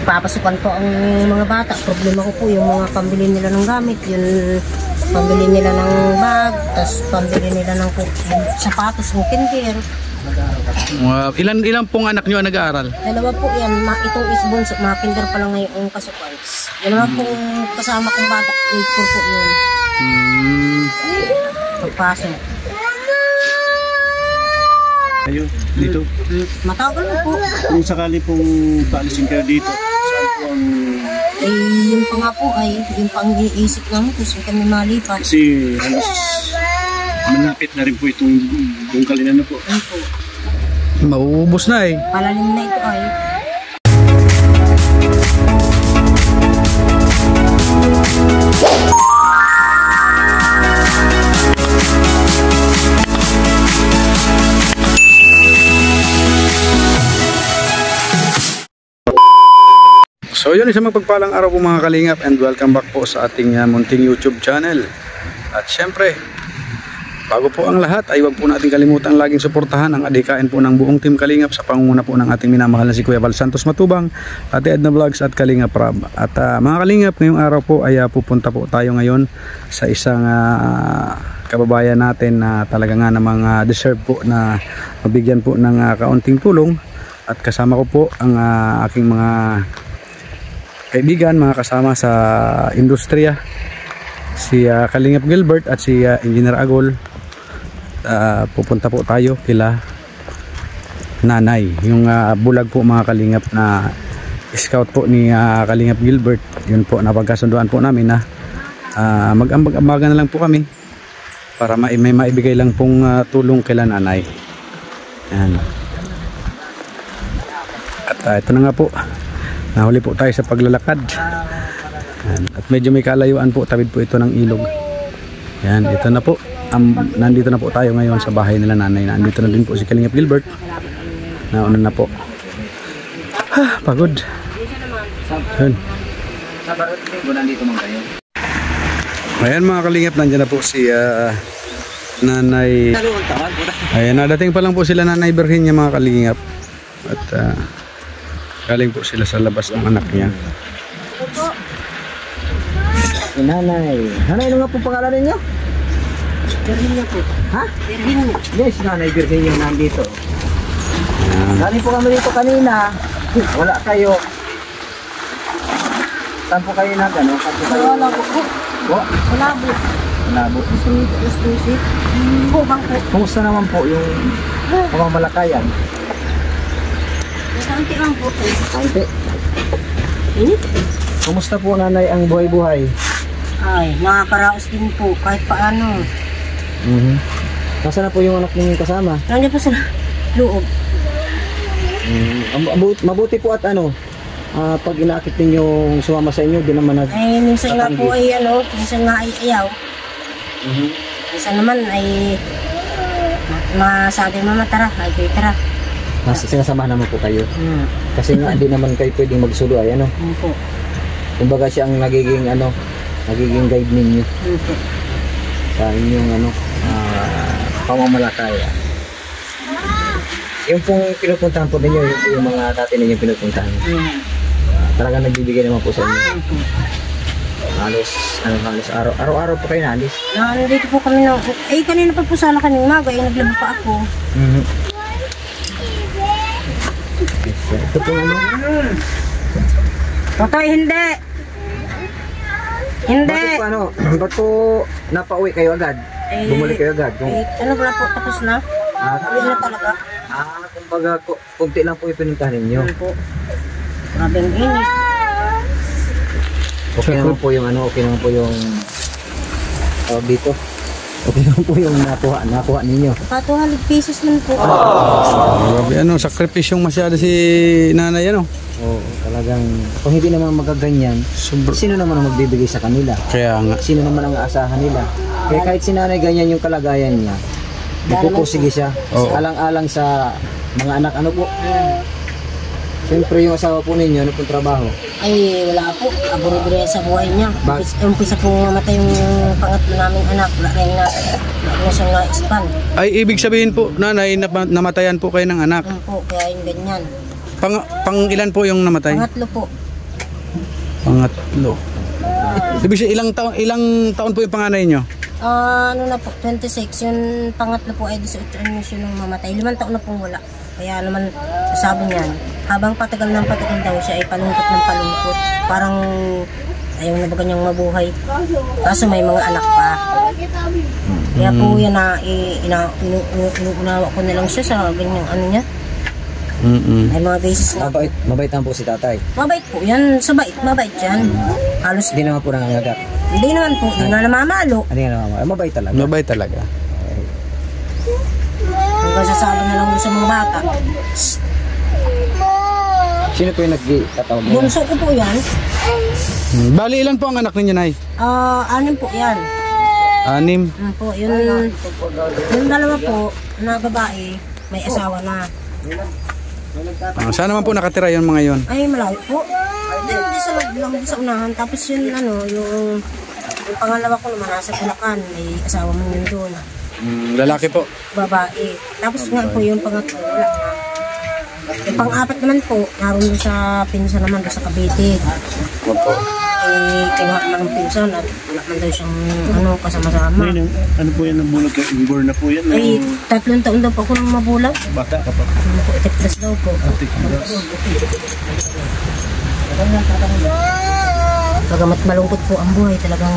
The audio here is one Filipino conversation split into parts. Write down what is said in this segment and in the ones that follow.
papasukan po ang mga bata. Problema ko po yung mga pambili nila ng gamit, yung pambili nila ng bag, tapos pambili nila ng sapatos, ng kinder. Ilan pong anak nyo ang nag-aaral? Dalawa po yan, itong isbunso, mga kinder pa lang ngayon ang kasukan. Dalawa pong kasama kong bata, 8 po yun. Pagpasok. Ayun, dito. Matagal na po. Kung sakali pong paalisin kayo dito, saan po ang... Yun pa nga po ay, yung pang iisip namin kung saan kami malipat. Kasi halos malapit na rin po itong bungkalinan na po. Ayun po. Mauubos na eh. Palalim na ito ay. So yun, isang magpagpalang araw po mga kalingap, and welcome back po sa ating munting YouTube channel. At syempre, bago po ang lahat ay wag po natin kalimutan laging suportahan ang adikain po ng buong team Kalingap sa pangunguna po ng ating minamahal na si Kuya Val Santos Matubang, Ate Edna Vlogs at Kalingap Rab. At mga Kalingap, ngayong araw po ay pupunta po tayo ngayon sa isang kababayan natin na talaga nga namang deserve po na mabigyan po ng kaunting tulong. At kasama ko po ang aking mga kaibigan, mga kasama sa industriya, si Kalingap Gilbert at si Engineer Agol. Pupunta po tayo kila Nanay, yung bulag po mga Kalingap na scout po ni Kalingap Gilbert. Yun po, napagkasunduan po namin na mag-ambag-ambagan na lang po kami para may maibigay lang pong tulong kila Nanay. Yan. At ito na nga po, nahuli po tayo sa paglalakad. Yan. At medyo may kalayuan po, tabid po ito ng ilog. Yan, ito na po. Nandito na po tayo ngayon sa bahay nila Nanay. Nandito na din po si Kalingap Gilbert. Nauna na po. Pagod. Yan. Ayan mga Kalingap, nandiyan na po si Nanay. Ayan, nadating pa lang po sila Nanay Virginia mga Kalingap. At galing po sila sa labas ng anak niya. Nanay. Nanay, ano nga po pangalan ninyo? Virginia po. Ha? Virginia. Yes, Nanay Virginia nandito. Galing po kami dito kanina. Wala kayo. Saan po kayo na gano'n? Wala po po. Wala po. Wala po. Gusto. Po bang po. Kumusta naman po yung pamamalakayan? Kaunti lang po. Kaunti. Init. Kumusta po Nanay ang buhay-buhay? Ay, nakakaraos din po kahit paano. Nasaan na po yung anak ninyong kasama? Nandiyan po sa loob. Mabuti po at pag inaakit ninyong sumama sa inyo, di naman Ay, minsan nga po ay minsan nga ay ayaw. Minsan naman ay masabi mama tara, ay kayo tara. Sinasamahan naman po kayo. Kasi nga di naman kayo pwedeng magsulo ay Po. Kumbaga siya ang nagiging nagiging guide ninyo sa inyong pamamalakaya. Yung pong pinupuntahan po ninyo, yung mga dati ninyo pinupuntahan. Talagang nagbibigay naman po sa inyo. Halos araw-araw po kayo naalis. Nandito po kami kanina pa po sana kaming maga, naglaba pa ako. Ito po Totoy, hindi. Hindi. Ba't po napauwi kayo agad? Bumalik kayo agad? Wala po, tapos na. Tapos na talaga. Kumbaga, kunti lang po ipinuntahan ninyo. Po. Grabing init. Okay naman po yung okay naman po yung dito. Okay naman po yung nakuha ninyo. 200 pesos lang po. Grabe, sakripisyong masyado si Nanay, Oo, talagang kung hindi naman magaganyan, sino naman ang magbibigay sa kanila? Kaya nga. Sino naman ang aasahan nila? Kaya kahit si Nanay ganyan yung kalagayan niya, nagpupusige siya. Alang-alang sa mga anak, po? Siyempre yung asawa po ninyo, ano pong trabaho? Ay, wala po. Aburo-buro sa buhay niya. Umpisa pong namatay yung pangatlo naming anak. Wala na siyang na-expand. Ay, ibig sabihin po, Nanay, namatayan po kayo ng anak? Po, kaya yung ganyan. Pang ilan po yung namatay? Pangatlo po. Pangatlo. Ibig sabihin, ilang taon po yung panganay nyo? Ano na po, 26. Yung pangatlo po ay 18 anyos yun nung mamatay. 5 taon na pong wala. Kaya naman, sabi niyan, habang patagal ng patagal daw siya ay palungkot ng palungkot. Parang ayaw na ba ganyang mabuhay. Kaso may mga anak pa. Kaya po yan na inuunawa ko na lang siya sa ganyang ano niya. Ay mga beses na. Mabait naman po si tatay. Mabait po yan. Sa bait, mabait yan. Halos Hindi naman po nangangagat. hindi naman po. Hindi nga namamalo. Hindi nga naman. Mabait talaga. Mabait talaga. Hanggang sasabi na lang sa mga bata. Sino po yung nagtatawag mo? Bunso ko po yan. Bali, ilan po ang anak ninyo, Nay? 6 po yan. 6. Po, yung dalawa po na babae, may asawa na. Saan naman po nakatira yung mga yon? Ay, malayo po. Hindi sa loob lang, sa unahan. Tapos yun, yung pangalawa ko naman nasa Bulacan, may asawa mo yun doon. Lalaki po. Babae. Tapos nga po yung pangatlo, wala na. Yung pang-apat naman po, naroon sa pinsan naman doon sa Cavite. Opo. Kinuha naman ng pinsan at wala man daw siyang kasama-sama. Ano po yan ang bulag ka? Inborn na po yan? Ay, 3 taon daw po ako nang mabulag. Bata ka pa. Itiklas daw po. Bagamat malungkot po ang buhay, talagang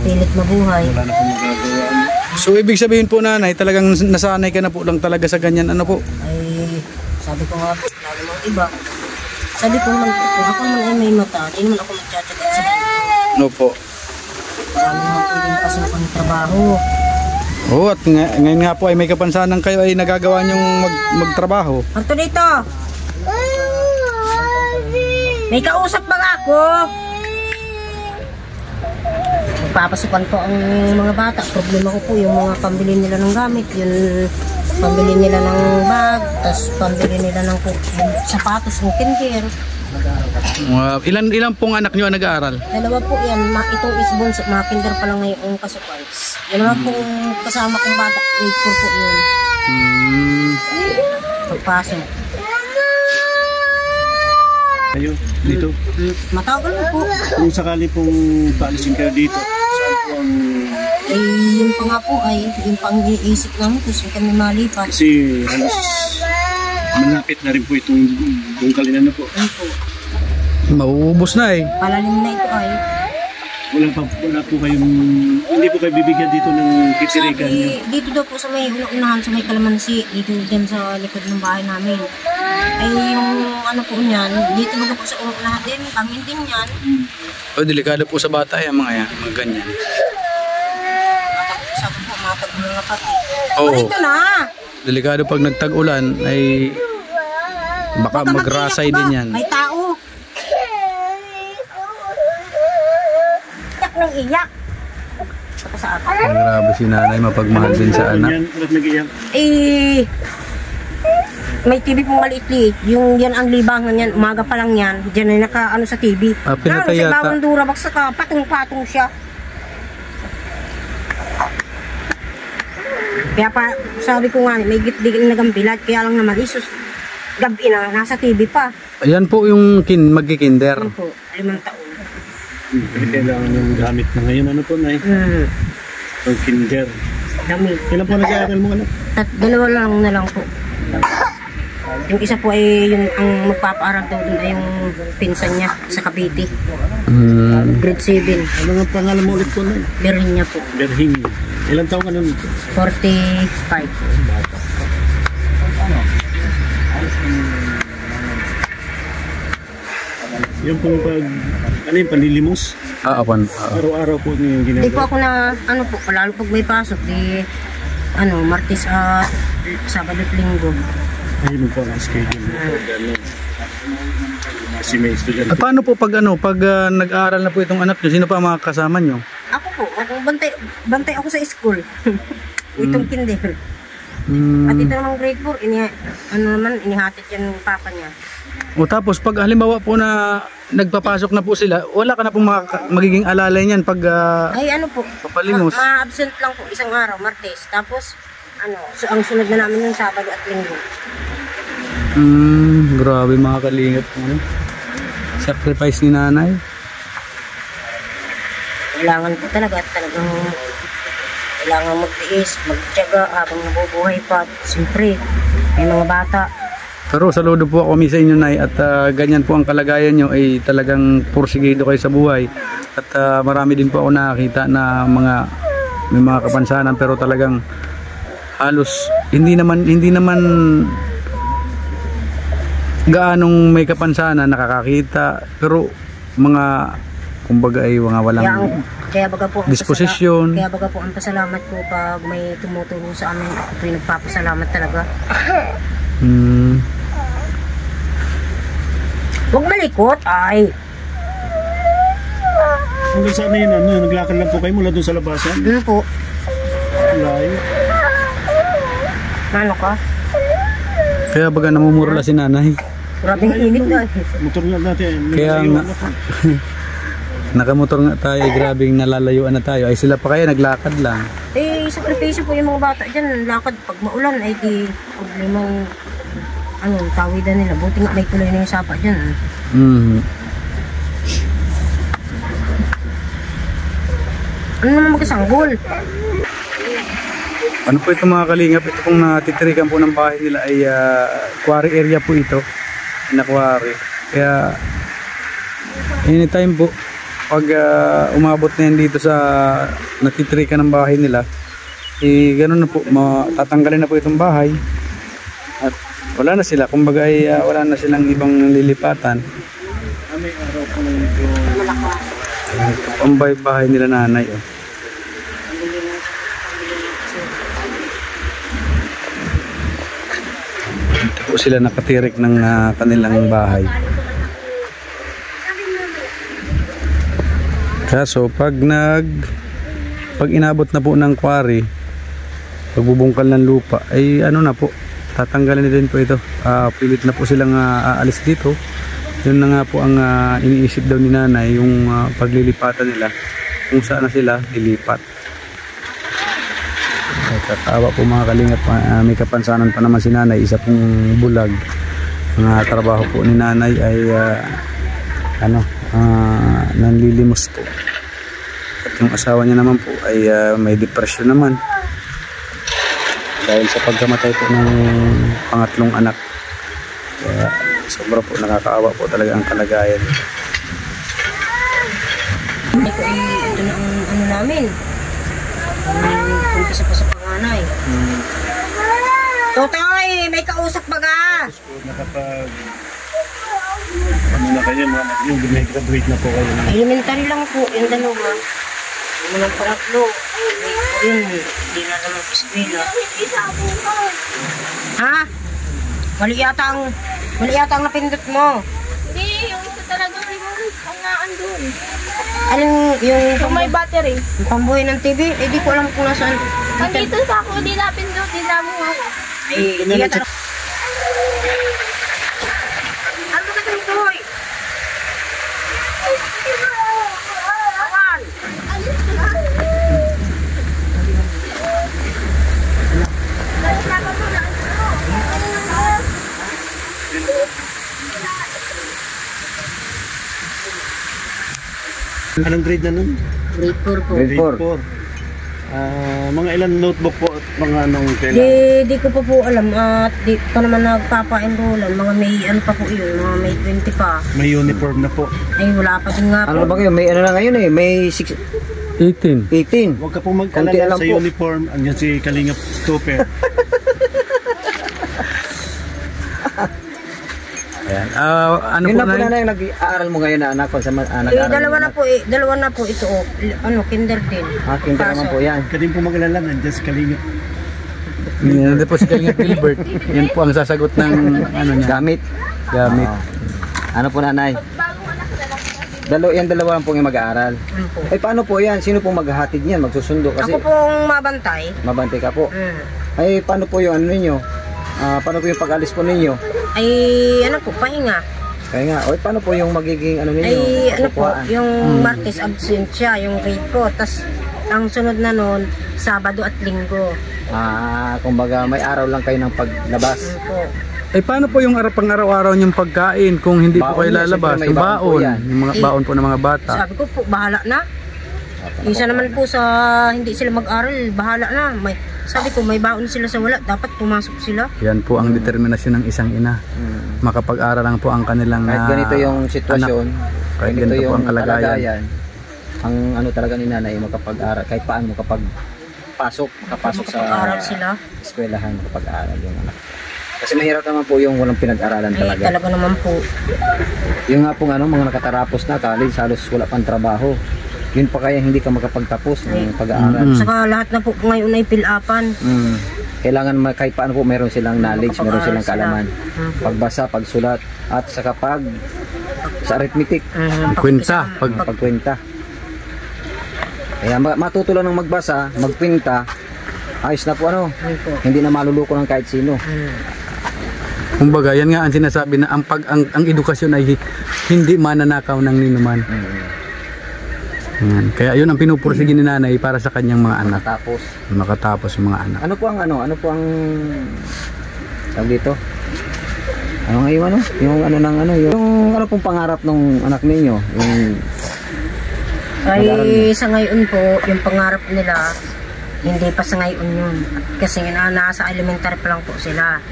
pilit mabuhay. Wala na pong magagawa. So, ibig sabihin po, nanay, talagang nasanay ka na po lang talaga sa ganyan. Ano po? Ay, sabi ko nga po, lalo mga iba. Sabi ko naman po, kung ako naman ay may mata, di naman ako magtsatsagat sa dito. Opo. Marami naman pwedeng pasok ang trabaho. Oo, at ngayon nga po ay may kapansanan kayo ay nagagawa niyong magtrabaho. Parto dito! May kausap ba nga ako? Magpapasukan po ang mga bata. Problema ko po yung mga pambili nila ng gamit, yung pambili nila ng bag, tapos pambili nila ng sapatos ng kinder. Ilan pong anak niyo ang nag-aaral? 2 po yan, itong isbon, mga kinder pa lang ngayon ang kasukan. Yung mga pong kasama kong bata, grade 4 po yun. Pagpasok. Kayo, dito. Matagal na po. Kung sakali pong paalisin kayo dito, saan po ang... Yung pa nga po ay, yung pang iisip namin, gusto kami malipat. Kasi halos malapit na rin po itong bungkalin na po. Ano po, Mauubos na eh. palalim na ito ay. Wala po kayong... Hindi po kayo bibigyan dito ng kitirikan niyo. Sabi, dito daw po sa may unahan, sa may kalamansi, dito dyan sa likod ng bahay namin. Ay yung ano po niyan, dito baga po sa unahan din, pangin din yan. O, delikado po sa bata yan, mga ganyan. Sabi po, mga pati. Oo. Dito na! Delikado pag nagtag-ulan ay baka Huwag ka magrasay mag-iyak ba? din yan. May tao. Iyak ng iyak. Saka sa akin. Ang grabe si nanay, mapagmahal din sa anak. Yan, ulat nag-iyak. May TV pong maliit-liit. Yung yan ang libangan yan. Umaga pa lang yan. Diyan ay naka sa TV. Pinatay Sa yata. bawang dura, baksa ka, patong-patong siya. Kaya pa, sabi ko nga, may gitdigin na gambilat. Kaya lang naman, isus, gabi na, nasa TV pa. Ayan po yung magkikinder. Ano po, 5 taon. Kailangan yung gamit na ngayon. Ano po, Nay? Ang kinder. Damit. Kailan po nag-aaral mo, anak? 2 lang na lang po. Yung isa po ay yung ang magpapaaral daw dun ay yung pinsan niya sa Cavite. Grade 7. Ano nga pangalan mo ulit po, Nay? Berin niya po. Berhing. Ilan taong ka nun? 45. Yung pong pag... Ano yung panlilimos? Apan. Araw-araw po niyo yung Di ginagawa. po ako na, ano po, lalo pag may pasok, di, Martes at Sabado at Linggo. Ay, mo po ang schedule mo. Ganun. Kasi may estudyante. At paano po pag nag-aaral na po itong anak niyo? Sino pa ang mga kasama niyo? Ako po, bantay ako sa school. Itong kinder. At ito namang grade 4, inihatid yan ng papa niya. O tapos pag halimbawa po na nagpapasok na po sila, wala ka na pong magiging alalay niyan pag Ay ano po, papalimos. ma-absent lang po isang araw, Martes. Tapos, ang sunod na namin yung Sabado at Linggo. Grabe mga kalingap. sacrifice ni nanay. Kailangan po talaga at talagang kailangan magtiis, magtiyaga habang nabubuhay pa. Siyempre, may mga bata. Pero saludo po ako sa inyo, Nay, at ganyan po ang kalagayan nyo ay talagang pursigido kayo sa buhay. At marami din po ako nakakita na may mga kapansanan, pero talagang halos hindi naman gaanong may kapansanan nakakakita, pero mga kumbaga ay mga walang kaya baga po disposisyon. Kaya baga po ang pasalamat ko pag may tumutulong sa amin, ako po yung nagpapasalamat talaga. Huwag malikot, ay. Hanggang saan na yun, naglakad lang po kayo mula doon sa labasan? Ano po? Layo. Ano ka? Kaya baga namumura si nanay. Grabe yung init na. Motor nga natin. Kaya nga, nakamotor nga tayo, grabing nalalayuan na tayo. Ay sila pa kaya naglakad lang. Eh, sakripisyo po yung mga bata dyan. Lakad pag maulan, ay di problemang tawidan nila. Buti nga may tuloy na yung sapa dyan. Ano naman magkasanggol? Ano po ito mga kalingap? Ito pong natitirikan po ng bahay nila ay quarry area po ito. Na quarry. Kaya anytime po pag umabot na yan dito sa natitirikan ng bahay nila, ganun na po, tatanggalin na po itong bahay at wala na sila, kumbaga ay wala na silang ibang lilipatan. May araw po na ito. Ang bahay nila nanay. Dito po sila nakatirik ng kanilang bahay. Kaso pag inabot na po ng quarry, pagbubungkal ng lupa, ay ano na po, tatanggalin na din po ito. Pilit na po silang aalis dito. Yun na nga po ang iniisip daw ni nanay, yung paglilipatan nila, kung saan na sila lilipat. Kakawa po mga kalingap, may kapansanan pa naman si nanay, isa pong bulag. Ang trabaho po ni nanay ay nanlilimos po. At yung asawa niya naman po ay may depression naman dahil sa pagkamatay po ng pangatlong anak. Kaya sobra po nakakaawa po talaga ang kalagayan. Ito na ang namin. Kumpisa pa sa panganay. Totoy, may kausap baga. Nakapag na kayo, yung graduate na po kayo. Elementary lang po, yung dalawa. Yung mga pangatlo, yun, hindi na naman po eskwela. Ha? Mali yata ang napindot mo. Hindi, yung ito talagang remote pangaan doon. Alin Yung may battery. yung pambuhay ng TV? Eh, di ko alam kung nasaan. Nandito sa ako, di napindot, di namin ako. Ay, di yata. Ano ka dito, hoy? Awan! Anong grade na nun? Grade 4 po. Grade 4. Mga ilang notebook po at mga anong kailangan? Di ko pa po alam at di pa naman nagpapa-enrollan. Mga may ano pa po yun, mga may 20 pa. May uniform na po. Ay wala pa din nga po. Ano ba kayo? May ano na ngayon eh. May 18. 18. Huwag ka po Konti mag-alala lang sa po. uniform. Andiyan si Kalingap Tupper. Ayan. Ano Yun po na po na na yung nag-aaral mo ngayon na anak ko sa nag-aaral. Dalawa na po ito. Kinder din. Kinta naman po yan. Ka din po mag-alala. Andiyan si Kalingap. Hindi po si Kalingap Gilbert. Yan po ang sasagot ng ano niya. Gamit. Gamit. Ano po nanay? Yan dalawa lang po yung mag-aaral. Ano po? Eh paano po yan? Sino pong maghahatid niyan? Magsusundo kasi Ako pong mabantay. mabantay ka po. Mm. Ay paano po yung ano ninyo? Paano po yung pag-alis po ninyo? Ay ano po, pahinga. Kaya nga, oy paano po yung magiging ano ninyo? Ay ano po, Pagkukuhaan? yung Martes absent siya, yung grade ko. Tapos ang sunod na noon, Sabado at Linggo. Kumbaga may araw lang kayo ng paglabas. Ano po. Eh paano po yung pang-araw-araw niyong pagkain kung hindi po Baon kayo yan, lalabas? siyempre may Yung baon po baon, yan. yung mga baon po ng mga bata. Sabi ko po, bahala na. Isa naman po sa hindi sila mag-aral, bahala na. Sabi ko, may baon sila sa wala, dapat pumasok sila. Yan po ang determinasyon ng isang ina. Makapag-aral lang po ang kanilang Kahit ganito yung sitwasyon, Kahit ganito ganito po ang yung kalagayan. ang ano talaga ni nanay makapag-aral, kahit paano makapasok sa Makapag-aral sila. eskwelahan, makapag-aral yung anak. Kasi mahirap naman po yung walang pinag-aralan Ay, talaga. talaga naman po. Yung nga pong mga nakatarapos na college, halos wala pang trabaho. Yun pa kaya hindi ka makapagtapos ng pag-aaral. Saka lahat na po ngayon ay fill-upan. Kailangan kahit paano po meron silang knowledge, meron silang Makapag-aral kaalaman. Pagbasa, pagsulat, at saka sa arithmetic, Kwenta. pagkwenta. Kaya matuto lang ng magbasa, magkwenta, ayos na po hindi na maluluko ng kahit sino. Kumbaga, yan nga ang sinasabi na ang edukasyon ay hindi mananakaw ng ninuman. Yan. Kaya yun ang pinupursige ni nanay para sa kanyang mga anak. Makatapos yung mga anak. Ano po ang tawag dito? Ano nga yung yung ano pong pangarap ng anak ninyo? Ay sa ngayon po, yung pangarap nila, hindi pa sa ngayon yun. Kasi nasa elementary pa lang po sila.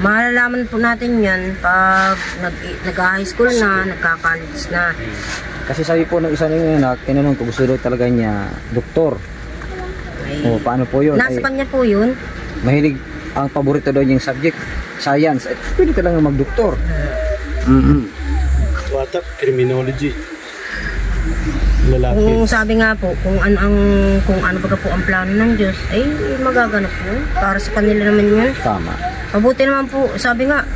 Malalaman po natin yan pag nag-high school na, nagka-college na. Kasi sabi po ng isa ng anak, tinanong ko gusto daw talaga niya doktor. O paano po yun? Nasa kanya po yun. Mahilig, ang paborito daw yung subject, science. Pwede talaga magdoktor. Watak, criminology. Lalaki. Kung sabi nga po, kung ano baga po ang plano ng Diyos, ay magaganap po. Para sa kanila naman yun. Tama. Mabuti naman po, sabi nga,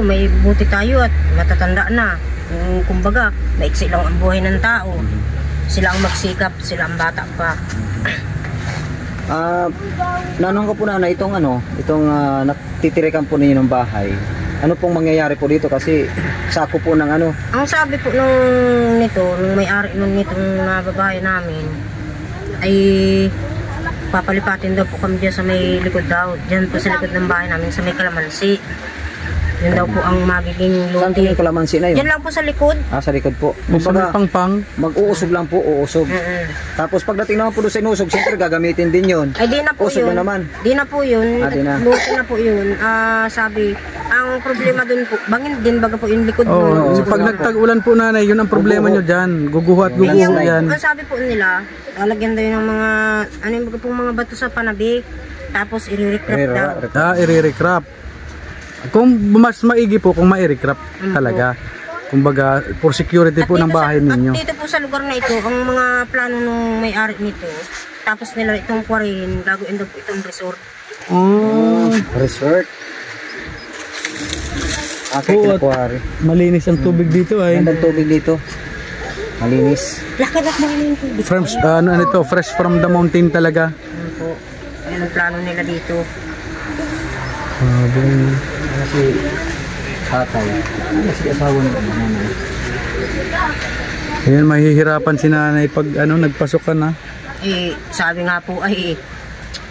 may buti tayo at matatanda na. Kumbaga, maiksi lang ang buhay ng tao. Sila ang magsikap, sila ang bata pa. Nanong ko po na itong natitirikan po ninyo ng bahay. Ano pong mangyayari po dito kasi sako po ng ano? Ang sabi po nung may-ari nitong babae namin ay papalipatin daw po kami dyan sa may likod daw. Dyan po sa likod ng bahay namin sa may kalamansi. Yun daw po ang magiging Saan po luti. yung kalamansi na yun? Yan lang po sa likod. Sa likod po. Sa may pangpang. Mag-uusog lang po, uusog. Tapos pagdating naman po doon sa inusog, siyempre gagamitin din yun. Ay di na po Usog yun. na naman. Di na po yun. Di na. Luti na po yun. Sabi, ang problema dun po, bangin din baga po yung likod mo. Pag nagtag-ulan po nanay, yun ang problema nyo dyan. Guguho at guguho yan. Ang sabi po nila, lalagyan daw yun ng mga, mga bato sa panabi. Tapos i-recrap daw. I-recrap. Kung mas maigi po, kung ma-recrap talaga. Kumbaga, for security po ng bahay ninyo. At dito po sa lugar na ito, ang mga plano ng may-ari nito, tapos nila itong quarry, gagawin daw po itong resort. Resort. Malinis ang tubig dito ay. Gandang tubig dito. Malinis. Lakad mo rin yung tubig. Fresh from the mountain talaga. Ano po, ayun ang plano nila dito. Kasi tatay. Si asawa ng nanay. Ayan, mahihirapan si nanay pag nagpasok ka na. Sabi nga po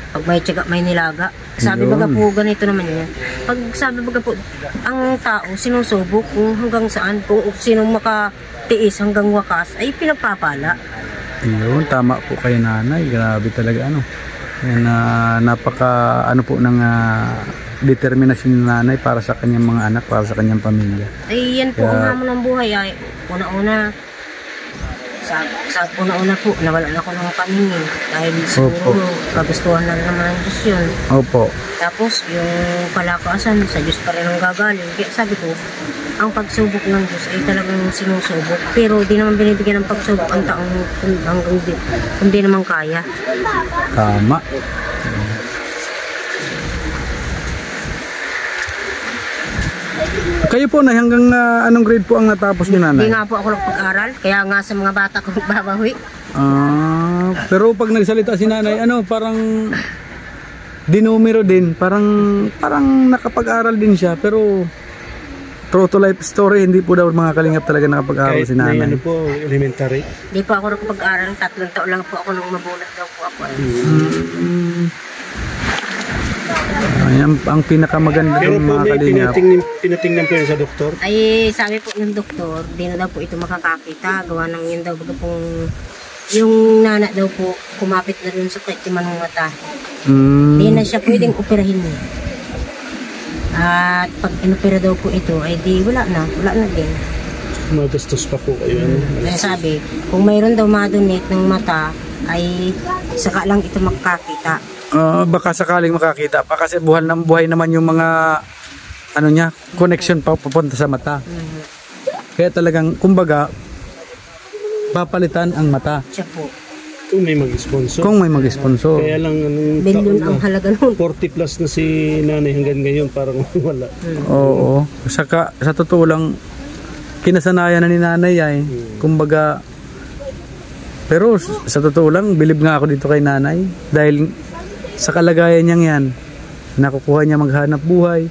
pag may tiyaga, may nilaga. Sabi baga po, ganito naman yun. Pag sabi baga po, ang tao sinusubok kung hanggang saan, kung sino makatiis hanggang wakas, ay pinagpapala. Yun, tama po kayo nanay. Grabe talaga Yan, napaka po ng determinasyon ng nanay para sa kanyang mga anak, para sa kanyang pamilya. Ay yan po ang hamon ng buhay. Ay una-una, sa una-una po, nawalan ako ng paningin. Dahil siguro, kagustuhan na naman ng Diyos yun. Opo. Tapos, yung kalakasan, sa Diyos pa rin ang gagaling. Kaya sabi ko, ang pagsubok ng Diyos ay talagang sinusubok. Pero di naman binibigyan ng pagsubok ang taong hanggang kung di naman kaya. Tama. Kayo po na hanggang anong grade po ang natapos niyo nanay? Hindi nga po ako nagpag-aral, kaya nga sa mga bata ko magbabawi. Pero pag nagsalita si nanay, parang dinumero din, parang nakapag-aral din siya, pero true to life story, hindi po daw mga kalingap talaga nakapag-aral si nanay. Kahit po, elementary? Hindi po ako nakapag-aral, 3 taon lang po ako nung mabulat daw po ako. Ang pinakamaganda Pero ng po mga may kalingap. pinatingnan po yun sa doktor. Ay, sabi po ng doktor, di na daw po ito makakakita. Gawa ng yun daw baga pong yung nana daw po kumapit na dun sa katiman ng mata. Di na siya pwedeng operahin mo. At pag inopera daw po ito, ay di wala na din. Magastos pa po kayo. Kaya sabi, kung mayroon daw madonate ng mata, ay saka lang ito makakita. Baka sakaling makakita pa kasi buhay naman yung mga ano niya, connection pa papunta sa mata. Kaya talagang kumbaga papalitan ang mata Siya po. Kung may mag-sponsor. kung may mag-sponsor. Kaya lang anong Bilyon taon ang na, halaga nun. 40 plus na si nanay hanggang ngayon parang wala. Oo. Saka sa totoo lang kinasanayan na ni nanay ay. Kumbaga pero sa totoo lang bilib nga ako dito kay nanay dahil sa kalagayan niyang yan nakukuha niya maghanap buhay.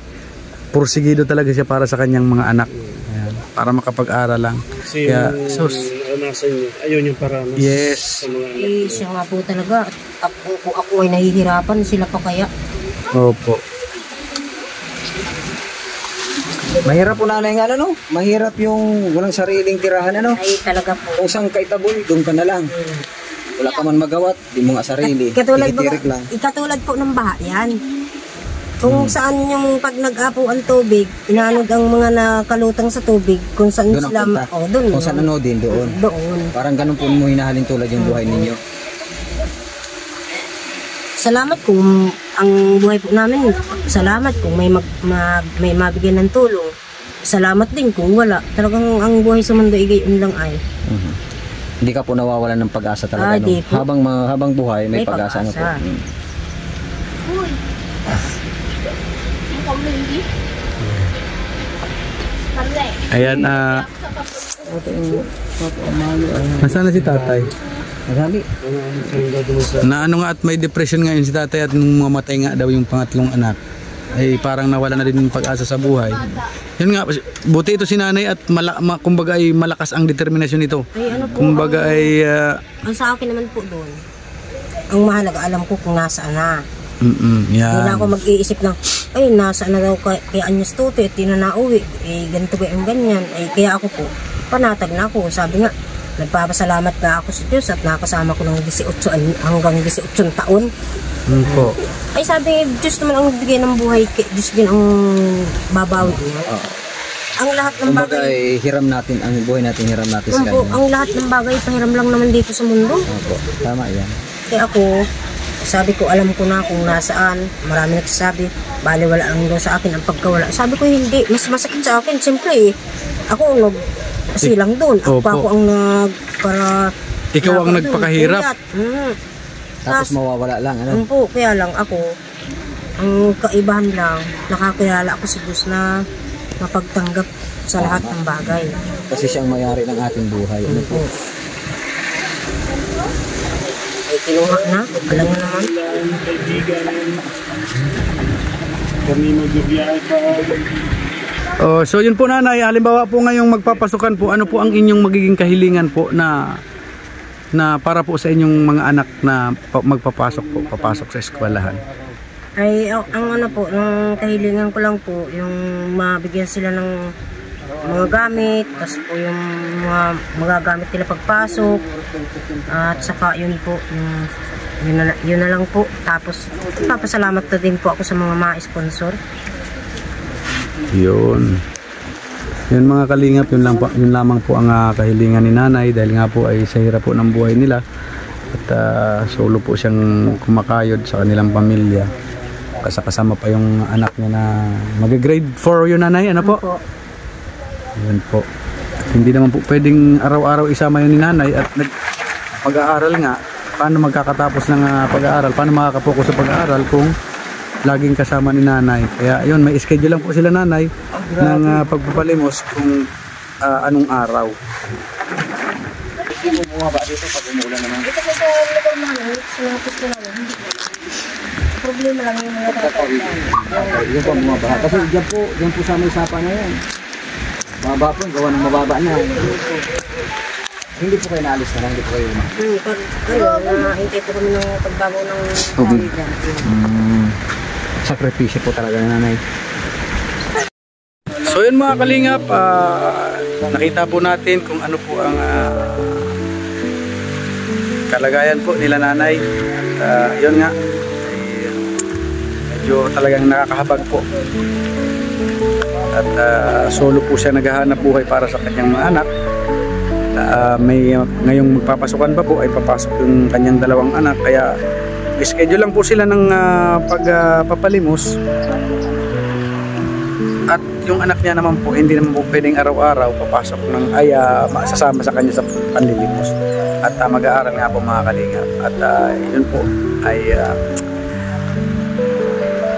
Pursigido talaga siya para sa kanyang mga anak. Ayan, para makapag-aral lang. Kasi Kaya, yung naranasan niya, ayaw niyang paranas Yes. sa mga anak. Eh, siya nga po talaga. At kung ako ay nahihirapan, sila pa kaya. Opo. Mahirap po nanay nga no? Mahirap yung walang sariling tirahan ano? Ay talaga po. Kung saan ka itaboy, doon ka na lang. Wala ka man magawat, di mo nga sarili. Katulad, Tirik lang. ikatulad po ng baha yan. Kung saan yung pag nag-apo ang tubig, inanod ang mga nakalutang sa tubig, kung saan Doon ang sila, punta. doon. Kung saan ano din, doon. Doon. Parang ganun po mo hinahalin tulad yung buhay ninyo. Salamat kung ang buhay po namin, salamat kung may may mabigyan ng tulong. Salamat din kung wala. Talagang ang buhay sa mundo ay gayon lang ay. Hindi ka po nawawalan ng pag-asa talaga. Di po. Habang buhay, may pag-asa. Ano po. pag-asa. Uy. Ang kamili. Parle. Ayan, nasaan na si tatay? Masabi. Na ano nga at may depression ngayon si tatay at nung mamatay nga daw yung pangatlong anak ay parang nawala na din yung pag-asa sa buhay. Yun nga, buti ito si nanay at kumbaga ay malakas ang determinasyon nito. Ay ano po, Kumbaga ay ang sa akin naman po doon, ang mahalaga alam ko kung nasaan na. Hindi na yan. ako mag-iisip ng, ay nasaan na daw kay Anyas Tuti at di na nauwi. Eh ganito ba yung ganyan. Ay kaya ako po, panatag na ako. Sabi nga, nagpapasalamat na ako sa Diyos at nakasama ko ng 18 hanggang 18 taon. Po. Ay sabi, Diyos naman ang bigay ng buhay, Diyos din ang babawi niya. Ang lahat ng Kumbaga bagay, ay hiram natin, ang buhay natin hiram natin sa po, kanya. ang lahat ng bagay, pahiram lang naman dito sa mundo. Opo, tama yan. Kaya ako, sabi ko, alam ko na kung nasaan. Marami nagsasabi, baliwala lang daw sa akin ang pagkawala. Sabi ko, hindi, mas masakit sa akin. Siyempre, ako silang doon. Ako pa Opo. ako ang para... Ikaw ang nagpakahirap. Tapos mawawala lang, ano? Po, kaya lang ako, ang kaibahan lang, nakakilala ako sa Diyos na mapagtanggap sa lahat ng bagay. Kasi siyang mayari ng ating buhay. Ano po? Ay, kinuha na. Alam mo naman. Kaibigan. Kami magbibiyahe pa. Oh, so yun po nanay, halimbawa po ngayong magpapasukan po, ano po ang inyong magiging kahilingan po na para po sa inyong mga anak na magpapasok po, papasok sa eskwelahan? Ay, ang ano po, ang kahilingan ko lang po, yung mabigyan sila ng mga gamit, tapos po yung mga magagamit nila pagpasok, at saka yun po, yun na lang po. Tapos, papasalamat na din po ako sa mga ma-sponsor. Yun. Yun mga kalingap, yun lamang po ang kahilingan ni nanay dahil nga po ay sa hirap po ng buhay nila at solo po siyang kumakayod sa kanilang pamilya. Kasama pa yung anak niya na mag-grade 4 yun nanay, ano po? Po. Yun po. At hindi naman po pwedeng araw-araw isama yun ni nanay at mag-aaral nga. Paano magkakatapos ng pag-aaral? Paano makakapokus sa pag-aaral kung laging kasama ni nanay? Kaya yun, may schedule lang po sila nanay ng pagpapalimos kung anong araw. Hindi mo bumaba dito pag umulan naman. Ito po sa lugar namin, sa mga pusto namin, hindi po. Problema lang yung mga Yun po bumaba. Kasi dyan po sa may sapa na yan. Baba po, gawa ng mababa na. Hindi po kayo naalis na lang, hindi po kayo Pag, hintay po kami ng pagbago ng tubig. sakripisyo po talaga ng nanay. So yun mga kalingap, nakita po natin kung ano po ang kalagayan po nila nanay. At yun nga, medyo talagang nakakahabag po. At solo po siya naghahanap buhay para sa kanyang mga anak. Ngayong magpapasukan pa po ay papasok yung kanyang dalawang anak, kaya schedule lang po sila ng pagpapalimos. At yung anak niya naman po, hindi naman po pwedeng araw-araw papasok sasama sa kanya sa panlilimos. At mag-aaral nga po mga kalingap. At yun po ay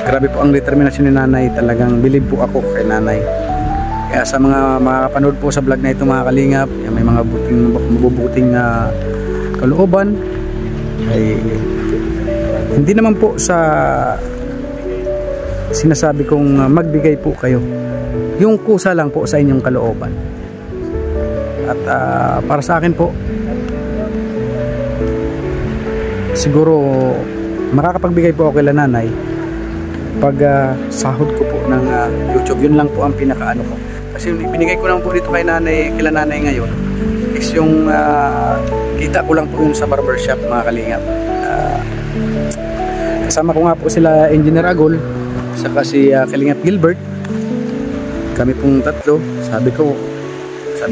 grabe po ang determinasyon ni nanay. Talagang bilib po ako kay nanay. Kaya sa mga makakapanood po sa vlog na ito mga kalingap, may mga mabubuting kalooban, ay hindi naman po sa sinasabi kong magbigay po kayo, yung kusa lang po sa inyong kalooban. At para sa akin po, siguro makakapagbigay po ako kay nanay pag sahod ko po ng YouTube. Yun lang po ang pinakaano ko, kasi binigay ko lang po dito kay kila nanay ngayon is yung kita ko lang po yun sa barbershop mga kalingap. Kasama ko nga po sila Engineer Agol saka si Kalingap Gilbert, kami pong tatlo. Sabi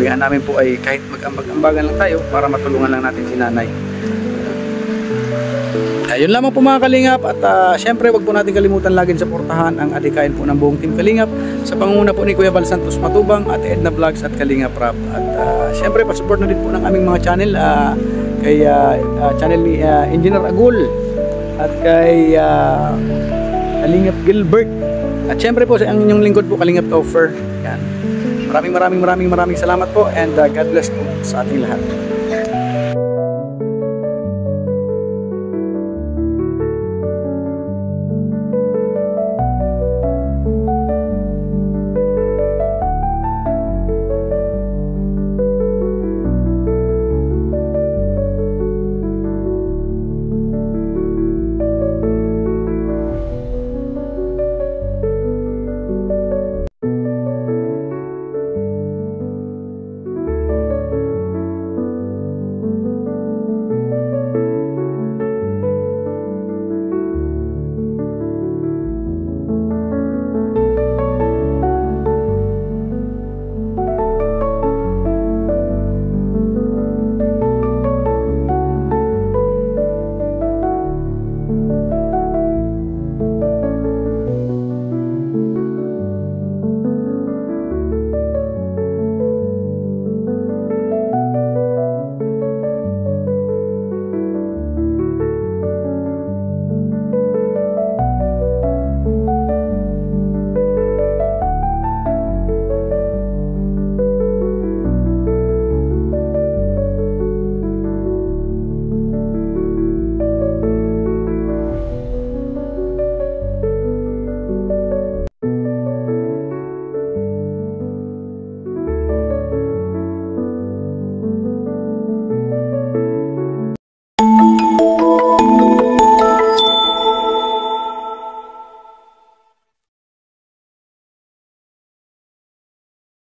nga namin po ay kahit mag-ambag-ambagan lang tayo para matulungan lang natin si nanay. Ayun lamang po mga kalingap. At syempre wag po natin kalimutan laging suportahan ang adikain po ng buong Team Kalingap sa pangunguna po ni Kuya Val Santos Matubang at Edna Vlogs at Kalingap Rap. At syempre pasupport na din po ng aming mga channel, kay channel ni Engineer Agol at kay Kalingap Gilbert. At syempre po sa inyong lingkod po, Kalingap Topher. Yan. Maraming salamat po, and God bless po sa ating lahat.